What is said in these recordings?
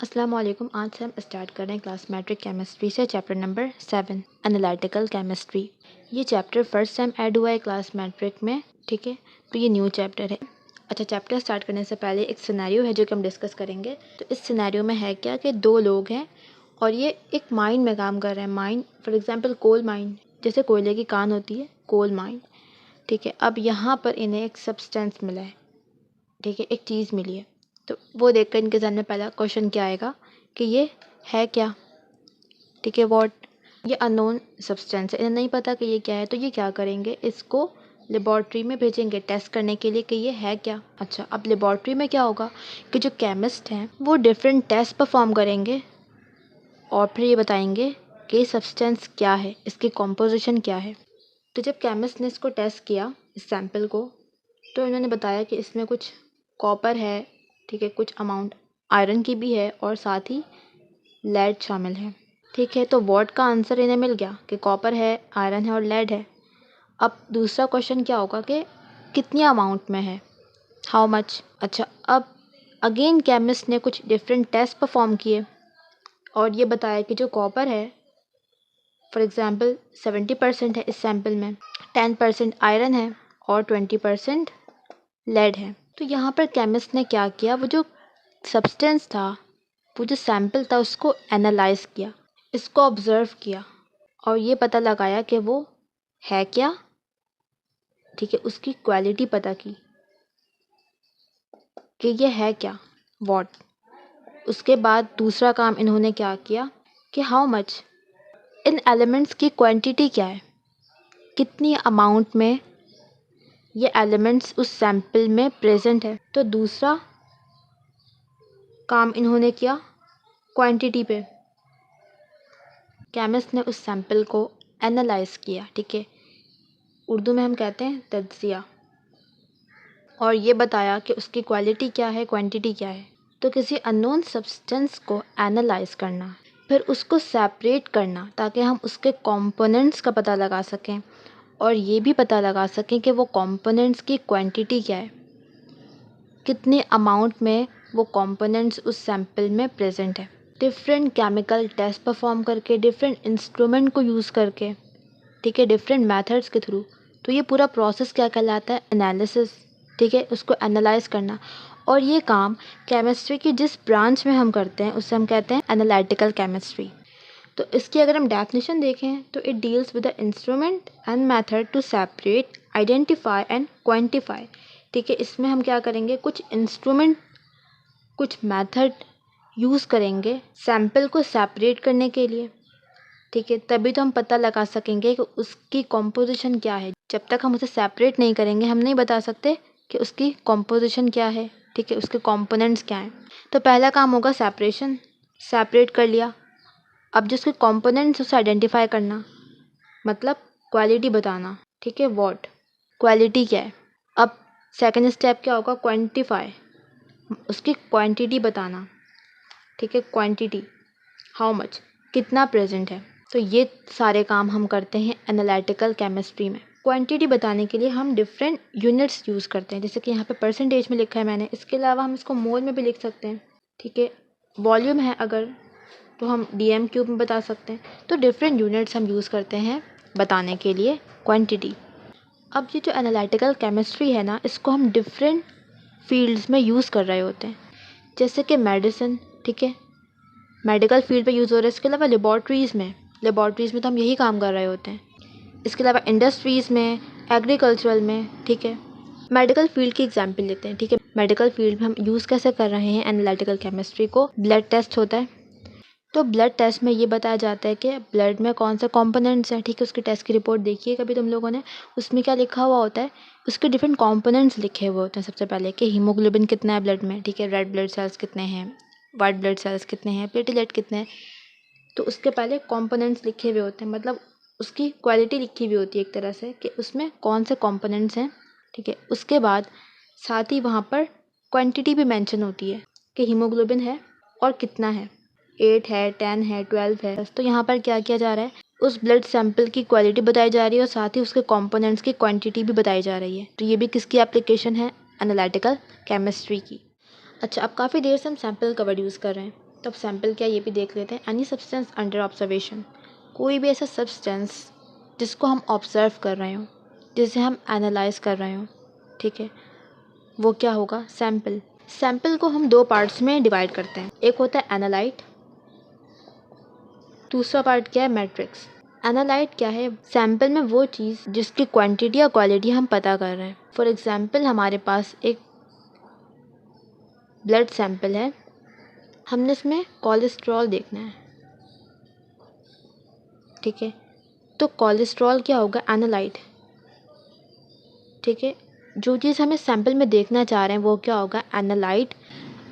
अस्सलाम वालेकुम। आज से हम स्टार्ट कर रहे हैं क्लास मैट्रिक केमिस्ट्री से चैप्टर नंबर 7 एनालिटिकल केमिस्ट्री। ये चैप्टर फर्स्ट टाइम ऐड हुआ है क्लास मैट्रिक में, ठीक है। तो ये न्यू चैप्टर है। अच्छा, चैप्टर स्टार्ट करने से पहले एक सिनेरियो है जो कि हम डिस्कस करेंगे। तो इस सिनेरियो में है क्या कि दो लोग हैं और ये एक माइन में काम कर रहे हैं। Mine for example coal mine, जैसे कोयले की कान होती है, कोल माइन, ठीक है। अब यहाँ पर इन्हें एक सब्सटेंस मिला है, ठीक है, एक चीज़ मिली है। तो वो देखकर इनके जहन में पहला क्वेश्चन क्या आएगा कि ये है क्या, ठीक है, व्हाट। ये अननोन सब्सटेंस है, इन्हें नहीं पता कि ये क्या है। तो ये क्या करेंगे, इसको लेबॉर्ट्री में भेजेंगे टेस्ट करने के लिए कि ये है क्या। अच्छा, अब लेबॉर्ट्री में क्या होगा कि जो केमिस्ट हैं वो डिफरेंट टेस्ट परफॉर्म करेंगे और फिर ये बताएंगे कि ये सब्सटेंस क्या है, इसकी कॉम्पोजिशन क्या है। तो जब केमिस्ट ने इसको टेस्ट किया, इस सैम्पल को, तो इन्होंने बताया कि इसमें कुछ कॉपर है, ठीक है, कुछ अमाउंट आयरन की भी है और साथ ही लेड शामिल है, ठीक है। तो वॉट का आंसर इन्हें मिल गया कि कॉपर है, आयरन है और लेड है। अब दूसरा क्वेश्चन क्या होगा कि कितनी अमाउंट में है, हाउ मच। अच्छा, अब अगेन केमिस्ट ने कुछ डिफरेंट टेस्ट परफॉर्म किए और ये बताया कि जो कॉपर है फॉर एग्ज़ाम्पल 70% है इस सैम्पल में, 10% आयरन है और 20% लेड है। तो यहाँ पर केमिस्ट ने क्या किया, वो जो सब्सटेंस था, वो जो सैम्पल था, उसको एनालाइज किया, इसको ऑब्ज़र्व किया और ये पता लगाया कि वो है क्या, ठीक है। उसकी क्वालिटी पता की कि ये है क्या, व्हाट। उसके बाद दूसरा काम इन्होंने क्या किया कि हाउ मच, इन एलिमेंट्स की क्वांटिटी क्या है, कितनी अमाउंट में ये एलिमेंट्स उस सैम्पल में प्रेजेंट है। तो दूसरा काम इन्होंने किया क्वांटिटी पे। केमिस्ट ने उस सैम्पल को एनालाइज किया, ठीक है, उर्दू में हम कहते हैं तज्ज़िया, और ये बताया कि उसकी क्वालिटी क्या है, क्वांटिटी क्या है। तो किसी अननोन सब्सटेंस को एनालाइज करना, फिर उसको सेपरेट करना ताकि हम उसके कंपोनेंट्स का पता लगा सकें और ये भी पता लगा सकें कि वो कंपोनेंट्स की क्वांटिटी क्या है, कितने अमाउंट में वो कंपोनेंट्स उस सैम्पल में प्रेजेंट है। डिफरेंट केमिकल टेस्ट परफॉर्म करके, डिफरेंट इंस्ट्रूमेंट को यूज़ करके, ठीक है, डिफरेंट मेथड्स के थ्रू। तो ये पूरा प्रोसेस क्या कहलाता है, एनालिसिस, ठीक है, उसको एनालाइज करना। और ये काम केमिस्ट्री की जिस ब्रांच में हम करते हैं उससे हम कहते हैं एनालिटिकल केमिस्ट्री। तो इसकी अगर हम डेफिनेशन देखें तो it deals with the instrument and method to separate, identify and quantify, ठीक है। इसमें हम क्या करेंगे, कुछ इंस्ट्रूमेंट, कुछ मेथड यूज़ करेंगे सैम्पल को सेपरेट करने के लिए, ठीक है। तभी तो हम पता लगा सकेंगे कि उसकी कॉम्पोजिशन क्या है। जब तक हम उसे सेपरेट नहीं करेंगे हम नहीं बता सकते कि उसकी कॉम्पोजिशन क्या है, ठीक है, उसके कंपोनेंट्स क्या हैं। तो पहला काम होगा सेपरेशन, सेपरेट कर लिया। अब जो उसके कंपोनेंट्स उसे आइडेंटिफाई करना, मतलब क्वालिटी बताना, ठीक है, व्हाट, क्वालिटी क्या है। अब सेकंड स्टेप क्या होगा, क्वांटिफाई, उसकी क्वांटिटी बताना, ठीक है, क्वांटिटी, हाउ मच, कितना प्रेजेंट है। तो ये सारे काम हम करते हैं एनालिटिकल केमिस्ट्री में। क्वांटिटी बताने के लिए हम डिफरेंट यूनिट्स यूज़ करते हैं, जैसे कि यहाँ पे परसेंटेज में लिखा है मैंने। इसके अलावा हम इसको मोल में भी लिख सकते हैं, ठीक है। वॉल्यूम है अगर तो हम डीएम क्यूब में बता सकते हैं। तो डिफरेंट यूनिट्स हम यूज़ करते हैं बताने के लिए क्वांटिटी। अब ये जो एनालिटिकल केमिस्ट्री है ना, इसको हम डिफरेंट फील्ड्स में यूज़ कर रहे होते हैं, जैसे कि मेडिसिन, ठीक है, मेडिकल फील्ड पे यूज़ हो रहा है। इसके अलावा लेबॉर्ट्रीज़ में तो हम यही काम कर रहे होते हैं। इसके अलावा इंडस्ट्रीज़ में, एग्रीकल्चरल में, ठीक है। मेडिकल फील्ड की एग्जांपल लेते हैं, ठीक है। मेडिकल फील्ड में हम यूज़ कैसे कर रहे हैं एनालिटिकल केमिस्ट्री को, ब्लड टेस्ट होता है। तो ब्लड टेस्ट में ये बताया जाता है कि ब्लड में कौन से कंपोनेंट्स हैं, ठीक है। उसकी टेस्ट की रिपोर्ट देखिए कभी तुम लोगों ने, उसमें क्या लिखा हुआ होता है, उसके डिफरेंट कंपोनेंट्स लिखे हुए होते हैं। सबसे पहले कि हीमोग्लोबिन कितना है ब्लड में, ठीक है, रेड ब्लड सेल्स कितने हैं, वाइट ब्लड सेल्स कितने हैं, प्लेटलेट कितने हैं। तो उसके पहले कंपोनेंट्स लिखे हुए होते हैं, मतलब उसकी क्वालिटी लिखी हुई होती है एक तरह से कि उसमें कौन से कंपोनेंट्स हैं, ठीक है। उसके बाद साथ ही वहाँ पर क्वांटिटी भी मेंशन होती है कि हीमोग्लोबिन है और कितना है, 8 है, 10 है, 12 है। तो यहाँ पर क्या किया जा रहा है, उस ब्लड सैंपल की क्वालिटी बताई जा रही है और साथ ही उसके कंपोनेंट्स की क्वांटिटी भी बताई जा रही है। तो ये भी किसकी एप्लीकेशन है, एनालिटिकल केमिस्ट्री की। अच्छा, अब काफ़ी देर से हम सैम्पल कवर यूज़ कर रहे हैं, तो अब सैम्पल क्या ये भी देख लेते हैं। एनी सब्सटेंस अंडर ऑब्जर्वेशन, कोई भी ऐसा सब्सटेंस जिसको हम ऑब्जर्व कर रहे हों, जिसे हम एनालाइज कर रहे हों, ठीक है, वो क्या होगा, सैम्पल। सैम्पल को हम 2 पार्ट्स में डिवाइड करते हैं, एक होता है एनालाइट, दूसरा पार्ट क्या है, मैट्रिक्स। एनालाइट क्या है, सैम्पल में वो चीज़ जिसकी क्वांटिटी या क्वालिटी हम पता कर रहे हैं। फॉर एग्जांपल हमारे पास एक ब्लड सैंपल है, हमने इसमें कोलेस्ट्रॉल देखना है, ठीक है, तो कोलेस्ट्रॉल क्या होगा, एनालाइट, ठीक है। जो चीज़ हमें सैंपल में देखना चाह रहे हैं वो क्या होगा, एनालाइट।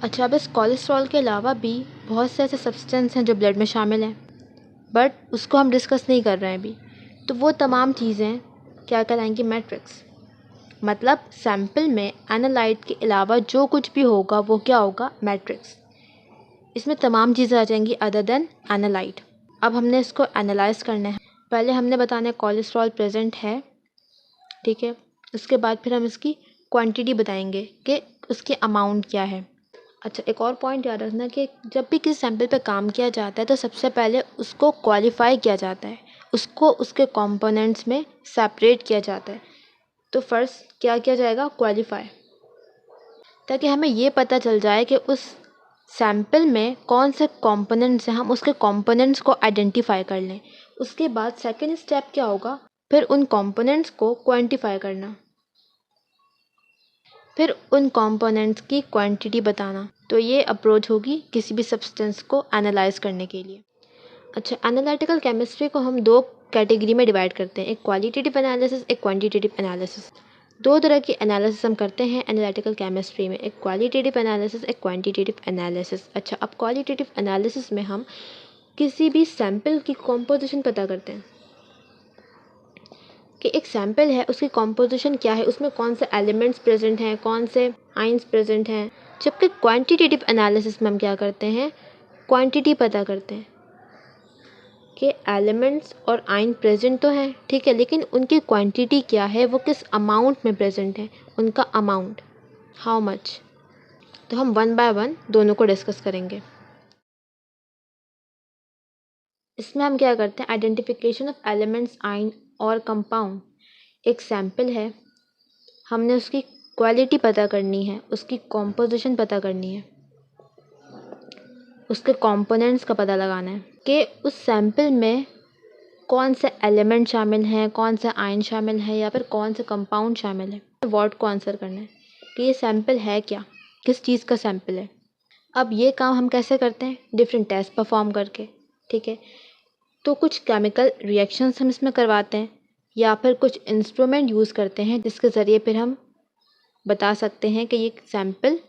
अच्छा, अब इस कोलेस्ट्रॉल के अलावा भी बहुत से ऐसे सब्सटेंस हैं जो ब्लड में शामिल हैं, बट उसको हम डिस्कस नहीं कर रहे हैं अभी। तो वो तमाम चीज़ें क्या कहलाएंगी, मैट्रिक्स। मतलब सैंपल में एनालाइट के अलावा जो कुछ भी होगा वो क्या होगा, मैट्रिक्स। इसमें तमाम चीज़ें आ जाएंगी अदर देन एनालाइट। अब हमने इसको एनालाइज करना है। पहले हमने बताना है कोलेस्ट्रॉल प्रेजेंट है, ठीक है। उसके बाद फिर हम इसकी क्वांटिटी बताएंगे कि उसकी अमाउंट क्या है। अच्छा, एक और पॉइंट याद रखना कि जब भी किसी सैंपल पे काम किया जाता है तो सबसे पहले उसको क्वालिफाई किया जाता है, उसको उसके कंपोनेंट्स में सेपरेट किया जाता है। तो फर्स्ट क्या किया जाएगा, क्वालिफाई, ताकि हमें ये पता चल जाए कि उस सैंपल में कौन से कंपोनेंट्स हैं, हम उसके कंपोनेंट्स को आइडेंटिफाई कर लें। उसके बाद सेकंड स्टेप क्या होगा, फिर उन कंपोनेंट्स को क्वांटिफाई करना, फिर उन कंपोनेंट्स की क्वांटिटी बताना। तो ये अप्रोच होगी किसी भी सब्सटेंस को एनालाइज करने के लिए। अच्छा, एनालिटिकल केमिस्ट्री को हम 2 कैटेगरी में डिवाइड करते हैं, एक क्वालिटेटिव एनालिसिस, एक क्वांटिटेटिव एनालिसिस। 2 तरह की एनालिसिस हम करते हैं एनालिटिकल केमिस्ट्री में, एक क्वालिटेटिव एनालिसिस, एक क्वांटिटेटिव एनालिसिस। अच्छा, अब क्वालिटेटिव एनालिसिस में हम किसी भी सैंपल की कॉम्पोजिशन पता करते हैं कि एक सैंपल है उसकी कॉम्पोजिशन क्या है, उसमें कौन से एलिमेंट्स प्रेजेंट हैं, कौन से आइंस प्रेजेंट हैं। जबकि क्वांटिटेटिव एनालिसिस में हम क्या करते हैं, क्वांटिटी पता करते हैं कि एलिमेंट्स और आयन प्रेजेंट तो हैं, ठीक है, लेकिन उनकी क्वांटिटी क्या है, वो किस अमाउंट में प्रेजेंट है, उनका अमाउंट, हाउ मच। तो हम 1 बाय 1 दोनों को डिस्कस करेंगे। इसमें हम क्या करते हैं, आइडेंटिफिकेशन ऑफ एलिमेंट्स, आयन और कंपाउंड। एक सैंपल है, हमने उसकी क्वालिटी पता करनी है, उसकी कॉम्पोजिशन पता करनी है, उसके कंपोनेंट्स का पता लगाना है कि उस सैंपल में कौन से एलिमेंट शामिल हैं, कौन से आयन शामिल है, या फिर कौन से कंपाउंड शामिल है। वर्ड को आंसर करना है कि ये सैंपल है क्या, किस चीज़ का सैंपल है। अब ये काम हम कैसे करते हैं, डिफरेंट टेस्ट परफॉर्म करके, ठीक है। तो कुछ केमिकल रिएक्शंस हम इसमें करवाते हैं, या फिर कुछ इंस्ट्रूमेंट यूज़ करते हैं जिसके ज़रिए फिर हम बता सकते हैं कि ये सैंपल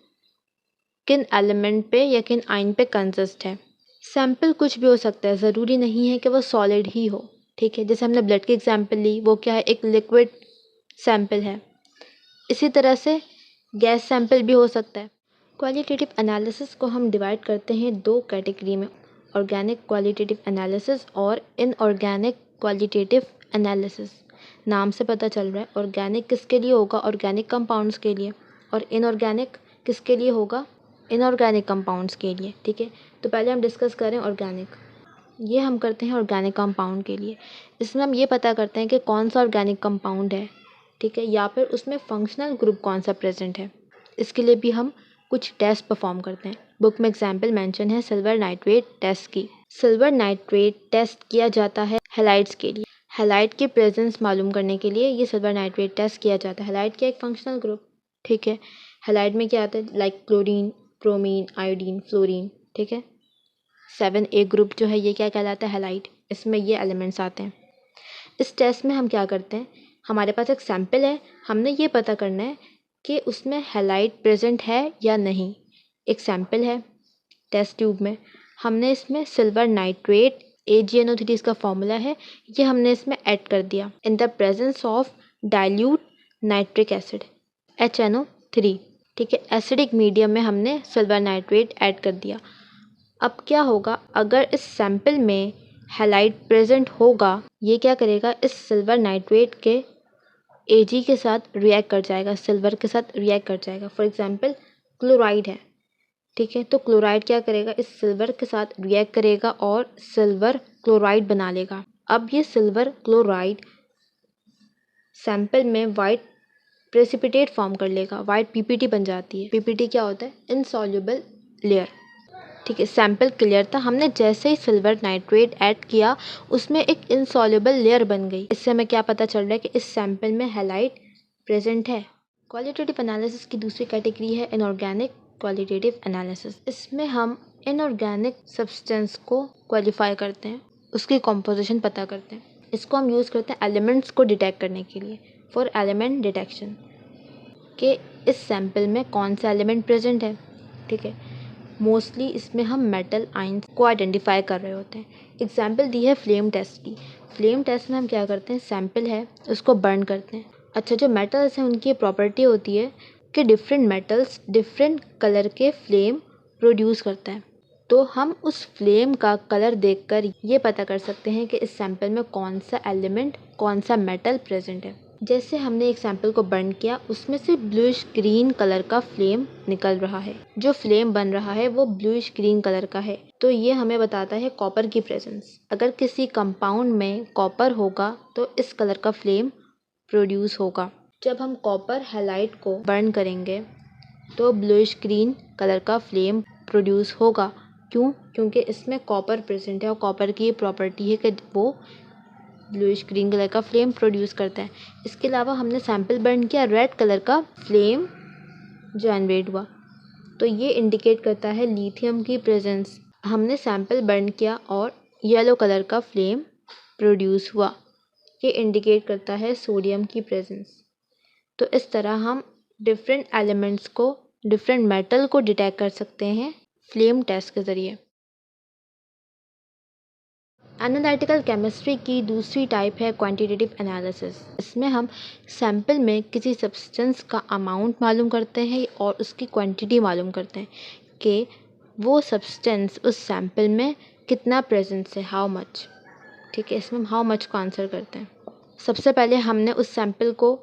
किन एलिमेंट पे या किन आयन पे कंसिस्ट है। सैंपल कुछ भी हो सकता है, ज़रूरी नहीं है कि वो सॉलिड ही हो, ठीक है। जैसे हमने ब्लड की एग्जांपल ली, वो क्या है, एक लिक्विड सैंपल है। इसी तरह से गैस सैंपल भी हो सकता है। क्वालिटेटिव एनालिसिस को हम डिवाइड करते हैं 2 कैटेगरी में, ऑर्गेनिक क्वालिटेटिव एनालिसिस और इनऑर्गेनिक क्वालिटेटिव एनालिसिस। नाम से पता चल रहा है ऑर्गेनिक किसके लिए होगा, ऑर्गेनिक कंपाउंड्स के लिए, और इनऑर्गेनिक किसके लिए होगा, इनऑर्गेनिक कंपाउंड्स के लिए, ठीक है। तो पहले हम डिस्कस करें ऑर्गेनिक। ये हम करते हैं ऑर्गेनिक कंपाउंड के लिए। इसमें हम ये पता करते हैं कि कौन सा ऑर्गेनिक कंपाउंड है, ठीक है, या फिर उसमें फंक्शनल ग्रुप कौन सा प्रेजेंट है। इसके लिए भी हम कुछ टेस्ट परफॉर्म करते हैं। बुक में एग्जाम्पल मेंशन है सिल्वर नाइट्रेट टेस्ट की। सिल्वर नाइट्रेट टेस्ट किया जाता है हैलाइड्स के लिए। हैलाइड की प्रेजेंस मालूम करने के लिए ये सिल्वर नाइट्रेट टेस्ट किया जाता है। हैलाइड क्या, एक फंक्शनल ग्रुप, ठीक है। हैलाइड में क्या आता है, like chlorine, bromine, iodine, fluorine, ठीक है। 7A ग्रुप जो है ये क्या कहलाता है, हैलाइड। इसमें ये एलिमेंट्स आते हैं। इस टेस्ट में हम क्या करते हैं, हमारे पास एक सैंपल है, हमने ये पता करना है कि उसमें हैलाइड प्रेजेंट है या नहीं। एक सैंपल है टेस्ट ट्यूब में, हमने इसमें सिल्वर नाइट्रेट AgNO3 इसका फॉर्मूला है, ये हमने इसमें ऐड कर दिया in the presence of dilute nitric acid HNO3, ठीक है। एसिडिक मीडियम में हमने सिल्वर नाइट्रेट ऐड कर दिया। अब क्या होगा, अगर इस सैंपल में हैलाइड प्रेजेंट होगा, ये क्या करेगा, इस सिल्वर नाइट्रेट के Ag के साथ रिएक्ट कर जाएगा, सिल्वर के साथ रिएक्ट कर जाएगा। फॉर एग्जांपल क्लोराइड है, ठीक है। तो क्लोराइड क्या करेगा, इस सिल्वर के साथ रिएक्ट करेगा और सिल्वर क्लोराइड बना लेगा। अब ये सिल्वर क्लोराइड सैंपल में वाइट प्रेसिपिटेट फॉर्म कर लेगा, वाइट पीपीटी बन जाती है। पीपीटी क्या होता है, इनसॉल्युबल लेयर। ठीक है, सैंपल क्लियर था। हमने जैसे ही सिल्वर नाइट्रेट ऐड किया उसमें एक इनसॉल्युबल लेयर बन गई। इससे हमें क्या पता चल रहा है कि इस सैंपल में हैलाइड प्रेजेंट है। क्वालिटेटिव एनालिसिस की दूसरी कैटेगरी है इनऑर्गेनिक क्वालिटेटिव एनालिसिस। इसमें हम इनऑर्गेनिक सब्सटेंस को क्वालिफाई करते हैं, उसकी कॉम्पोजिशन पता करते हैं। इसको हम यूज़ करते हैं एलिमेंट्स को डिटेक्ट करने के लिए, फॉर एलिमेंट डिटेक्शन, कि इस सैंपल में कौन सा एलिमेंट प्रेजेंट है। ठीक है, मोस्टली इसमें हम मेटल आयंस को आइडेंटिफाई कर रहे होते हैं। एग्जाम्पल दी है फ्लेम टेस्ट की। फ्लेम टेस्ट में हम क्या करते हैं, सैंपल है उसको बर्न करते हैं। अच्छा, जो मेटल्स हैं उनकी प्रॉपर्टी होती है कि डिफरेंट मेटल्स डिफरेंट कलर के फ्लेम प्रोड्यूस करते हैं। तो हम उस फ्लेम का कलर देखकर ये पता कर सकते हैं कि इस सैंपल में कौन सा एलिमेंट, कौन सा मेटल प्रेजेंट है। जैसे हमने एक सैंपल को बर्न किया, उसमें से ब्लूइश ग्रीन कलर का फ्लेम निकल रहा है। जो फ्लेम बन रहा है वो ब्लूइश ग्रीन कलर का है, तो ये हमें बताता है कॉपर की प्रेजेंस। अगर किसी कंपाउंड में कॉपर होगा तो इस कलर का फ्लेम प्रोड्यूस होगा। जब हम कॉपर हैलाइड को बर्न करेंगे तो ब्लूइश ग्रीन कलर का फ्लेम प्रोड्यूस होगा। क्यों? क्योंकि इसमें कॉपर प्रेजेंट है और कॉपर की ये प्रॉपर्टी है कि वो ब्लूइश ग्रीन कलर का फ्लेम प्रोड्यूस करता है। इसके अलावा हमने सैंपल बर्न किया, रेड कलर का फ्लेम जनरेट हुआ, तो ये इंडिकेट करता है लिथियम की प्रेजेंस। हमने सैंपल बर्न किया और येलो कलर का फ्लेम प्रोड्यूस हुआ, ये इंडिकेट करता है सोडियम की प्रेजेंस। तो इस तरह हम डिफरेंट एलिमेंट्स को, डिफरेंट मेटल को डिटेक्ट कर सकते हैं फ्लेम टेस्ट के ज़रिए। एनालिटिकल केमिस्ट्री की दूसरी टाइप है क्वांटिटेटिव एनालिसिस। इसमें हम सैंपल में किसी सब्सटेंस का अमाउंट मालूम करते हैं और उसकी क्वांटिटी मालूम करते हैं कि वो सब्सटेंस उस सैंपल में कितना प्रेजेंस है, हाउ मच। ठीक है, इसमें हम हाउ मच को आंसर करते हैं। सबसे पहले हमने उस सैंपल को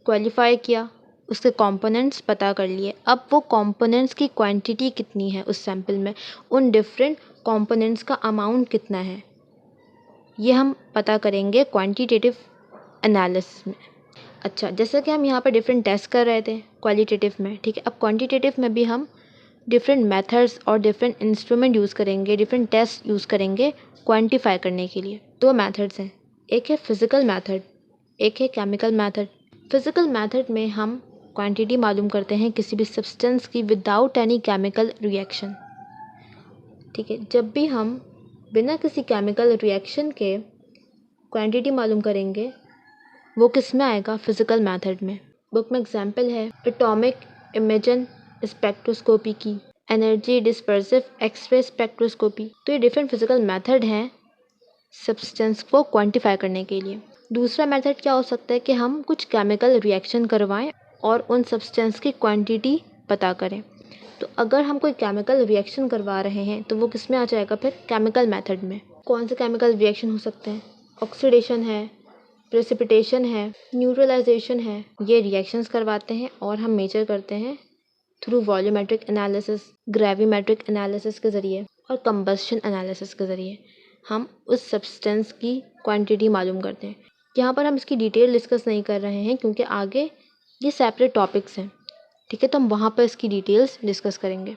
क्वालिफाई किया, उसके कंपोनेंट्स पता कर लिए। अब वो कंपोनेंट्स की क्वांटिटी कितनी है उस सैंपल में, उन डिफरेंट कंपोनेंट्स का अमाउंट कितना है, ये हम पता करेंगे क्वांटिटेटिव एनालिसिस में। अच्छा, जैसे कि हम यहाँ पर डिफरेंट टेस्ट कर रहे थे क्वालिटेटिव में, ठीक है, अब क्वांटिटेटिव में भी हम डिफरेंट मेथड्स और डिफरेंट इंस्ट्रूमेंट यूज़ करेंगे, डिफरेंट टेस्ट यूज़ करेंगे क्वांटिफाई करने के लिए। दो मेथड्स हैं, एक है फिज़िकल मेथड, एक है केमिकल मेथड। फिज़िकल मेथड में हम क्वांटिटी मालूम करते हैं किसी भी सब्सटेंस की विदाउट एनी केमिकल रिएक्शन। ठीक है, जब भी हम बिना किसी केमिकल रिएक्शन के क्वांटिटी मालूम करेंगे वो किस में आएगा, फिज़िकल मेथड में। बुक में एग्जांपल है एटॉमिक इमेजन स्पेक्ट्रोस्कोपी की, एनर्जी डिस्पर्सिव एक्सरे स्पेक्ट्रोस्कोपी। तो ये डिफरेंट फिज़िकल मेथड हैं सब्सटेंस को क्वांटिफाई करने के लिए। दूसरा मेथड क्या हो सकता है कि हम कुछ केमिकल रिएक्शन करवाएं और उन सब्सटेंस की क्वांटिटी पता करें। तो अगर हम कोई केमिकल रिएक्शन करवा रहे हैं तो वो किस में आ जाएगा, फिर केमिकल मेथड में। कौन से केमिकल रिएक्शन हो सकते हैं, ऑक्सीडेशन है, प्रेसिपिटेशन है, न्यूट्रलाइजेशन है। ये रिएक्शंस करवाते हैं और हम मेजर करते हैं through volumetric analysis, gravimetric analysis के ज़रिए और कंबस्शन एनालिसिस के ज़रिए हम उस सब्सटेंस की क्वांटिटी मालूम करते हैं। यहाँ पर हम इसकी डिटेल डिस्कस नहीं कर रहे हैं क्योंकि आगे ये सेपरेट टॉपिक्स हैं। ठीक है, तो हम वहाँ पर इसकी डिटेल्स डिस्कस करेंगे।